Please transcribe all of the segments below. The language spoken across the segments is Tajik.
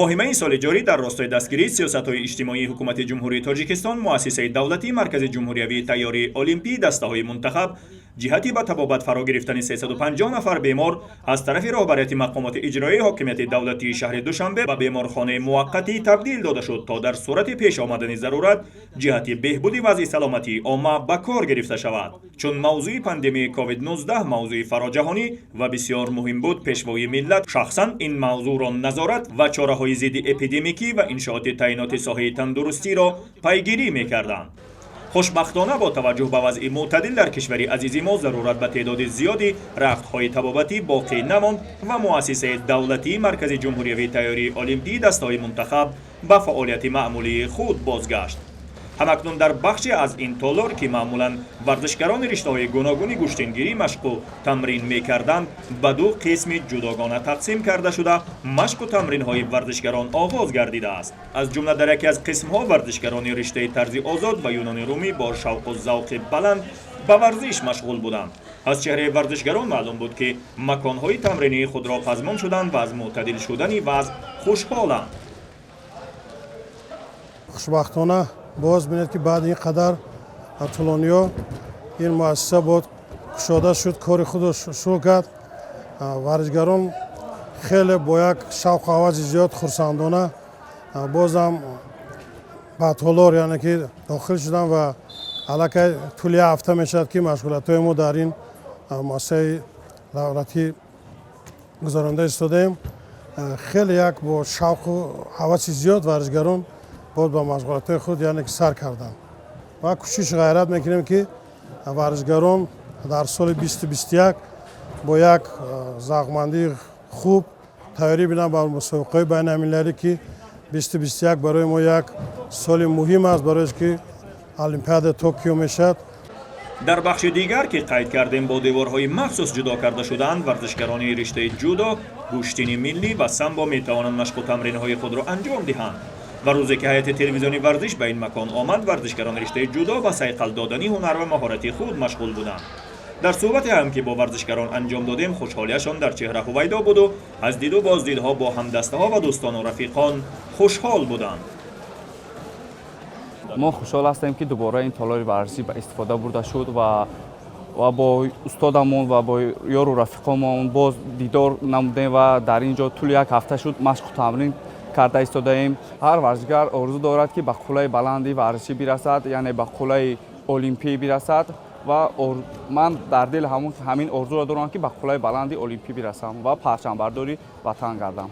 моҳимаи соли ҷорӣ дар ростаи дастгирии сиёсатҳои иҷтимоии ҳукумати ҷумҳурии Тоҷикистон, муассисаи давлатӣ, маркази ҷумҳуриявии тайёрии олимпӣ, дастаҳои мунтахаб ҷиҳати ба табобат фаро гирифтани 350 нафар бемор аз тарафи роҳбарияти мақомоти иҷроии ҳокимияти давлатии шаҳри Душанбе ба беморхонаи муваққатӣ табдил дода шуд, то дар сурати пеш омадани зарурат ҷиҳати беҳбуди вазъи саломатии омма ба кор гирифта шавад. Чун мавзӯи пандемияи COVID-19 мавзӯи фароҷаҳонӣ ва бисёр муҳим буд, пешвои миллат шахсан ин мавзӯъро назорат ва чораҳои зидди эпидемикӣ ва иншооти таъиноти соҳаи тандурустиро пайгирӣ мекарданд. хушбахтона бо таваҷҷӯҳ ба вазъи мӯътадил дар кишвари азизи мо зарурат ба теъдоди зиёди рахтҳои табобатӣ боқӣ намонд ва муассисаи давлатии маркази ҷумҳуриявии тайёрии олимпӣ дастаҳои мунтахаб ба фаъолияти маъмулии худ бозгашт. ҳамакнун дар бахше аз ин толор ки маъмулан варзишгарони риштаҳои гуногуни гӯштингирӣ машқу тамрин мекарданд, ба ду қисми ҷудогона тақсим карда шуда машқу тамринҳои варзишгарон оғоз гардидааст. аз ҷумла дар яке аз қисмҳо варзишгарони риштаи тарзи озод ва юнони румӣ бо шавқу завқи баланд ба варзиш машғул буданд. аз чеҳраи варзишгарон маълум буд ки маконҳои тамринии худро пазмон шуданд ва аз мӯътадил шудани вазъ хушҳоланд. хушбахтона боз бинед ки баъди ин қадар тӯлониҳо ин муассиса бод кушода шуд, кори худро шурӯъ кард. варзишгарон хеле бо як шавқу ҳаваси зиёд хурсандона бозам ба толор яъне ки дохил шудам ва аллакай тӯли як ҳафта мешавад ки машғулиятҳои мо дар ин муассисаи давлатӣ гузаронида истодаем. хеле як бо шавқу ҳаваси зиёд варзишгарон боз ба машғулиятҳои худ яъне ки сар карданд. ва кӯшиши ғайрат мекунем ки варзишгарон дар соли 2021 бо як завқмандии хуб тайёрӣ бинанд ба мусобиқаҳои байналмилалӣ ки 2021 барои мо як соли муҳим аст, барояш ки олимпиадаи Токио мешавад. дар бахши дигар ки қайд кардем, бо деворҳои махсус ҷудо карда шудаанд, варзишгарони риштаи ҷудо, гӯштини миллӣ ва самбо метавонанд машқу тамринҳои худро анҷом диҳанд. ва рӯзе ки ҳайати телевизиони варзиш ба ин макон омад, варзишгарони риштаи ҷудо ба сайқал додани ҳунар ва маҳорати худ машғул буданд. дар суҳбате ҳам ки бо варзишгарон анҷом додем, хушҳолияшон дар чеҳра ҳувайдо буду аз диду боздидҳо бо ҳамдастаҳо ва дӯстону рафиқон хушҳол буданд. мо хушҳол ҳастем ки дубора ин толори варзишӣ ба истифода бурда шуд ва бо устодамон ва бо ёру рафиқомон боз дидор намудем ва дар ин ҷо тӯли як ҳафта шуд машқу тамрин карда истодаем. ҳар варзишгар орзу дорад ки ба қулаи баланди варзишӣ бирасад, яъне ба қулаи олимпӣ бирасад ва ман дар дил ҳамин орзуро дорам ки ба қулаи баланди олимпӣ бирасам ва парчамбардори ватан гардам.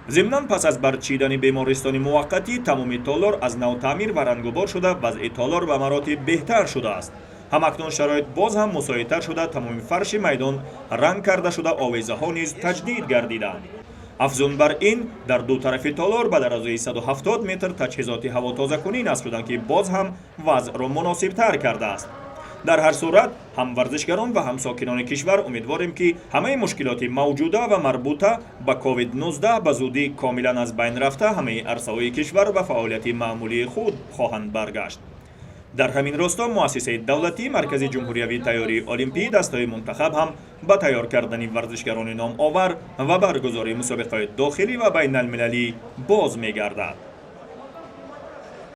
зимнан пас аз барчидани бемористони муваққатӣ, тамоми толор аз нав таъмир ва рангубор шуда, вазъи толор ба маротиб беҳтар шудааст. ҳамакнун шароит боз ҳам мусоидтар шуда, тамоми фарши майдон ранг карда шуда, овезаҳо низ таҷдид гардиданд. афзун бар ин, дар ду тарафи толор ба дарозаи 170 метр таҷҳизоти ҳавотозакунӣ насб шуданд ки боз ҳам вазъро муносибтар кардааст. дар ҳар сурат, ҳам варзишгарон ва ҳам сокинони кишвар умедворем ки ҳамаи мушкилоти мавҷуда ва марбута ба COVID-19 ба зудӣ комилан аз байн рафта, ҳамаи арсаҳои кишвар ба фаъолияти маъмулии худ хоҳанд баргашт. дар ҳамин росто, муассисаи давлатӣ маркази ҷумҳуриявии тайёрии олимпӣ дастаҳои мунтахаб ҳам ба тайёр кардани варзишгарони номовар ва баргузории мусобиқаҳои дохилӣ ва байналмилалӣ боз мегардад.